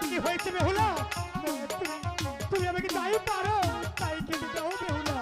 কি হয়েছে বেহুলা? তুমি আমাকে যাই পারো তাই খেতে দাও বেহুলা।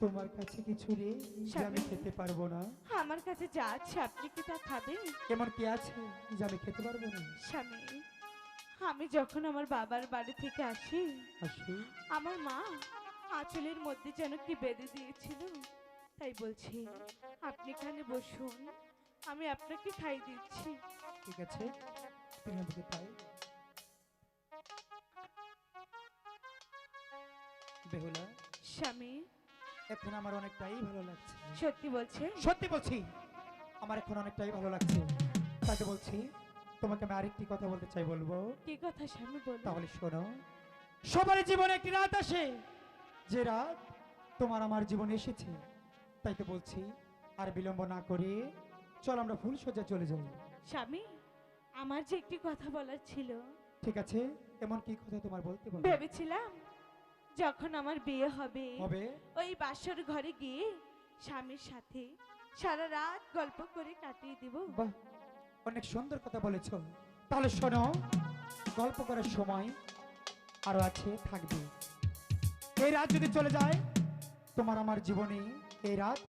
তোমার কাছে কিছু নেই যে আমি খেতে পারবো না? আমার কাছে যা আছে আপনি কি তা খাবেন? এমন কি আছে যে আমি খেতে পারবো না? স্বামী, আমি যখন আমার বাবার বাড়ি থেকে আসি আমার মা আঁচলের মধ্যে যেন কি বেঁধে দিয়েছিল, তাই বলছি আপনি এখানে বসুন, আমি আপনাকে খাই দিচ্ছি। ঠিক আছে, তুমি আমাকে খাই। বেহুলা। স্বামী, এখন আমার অনেকটাই ভালো লাগছে। সত্যি বলছে? সত্যি বলছি, আমার এখন অনেকটাই ভালো লাগছে। তাকে বলছি তোমাকে আমি আরেকটি কথা বলতে চাই। বলবো? কি কথা স্বামী বলুন। তাহলে শোনো, সবার জীবনে একটি রাত আসে, যে রাত তোমার আমার জীবনে এসেছে। তাই তো বলছি আর বিলম্ব না করে চল আমরা ফুল সজ্জা চলে যাই। স্বামী, আমার যে একটি কথা বলার ছিল। ঠিক আছে, এমন কি কথা তোমার বলতে বলো? ভেবেছিলাম যখন আমার বিয়ে হবে ওই বাসর ঘরে গিয়ে স্বামীর সাথে সারা রাত গল্প করে কাটিয়ে দিব। বাহ, অনেক সুন্দর কথা বলেছো। তাহলে শোনো, গল্প করার সময় আরো আছে, থাকবে। এই রাত যদি চলে যায় তোমার আমার জীবনে, এই রাত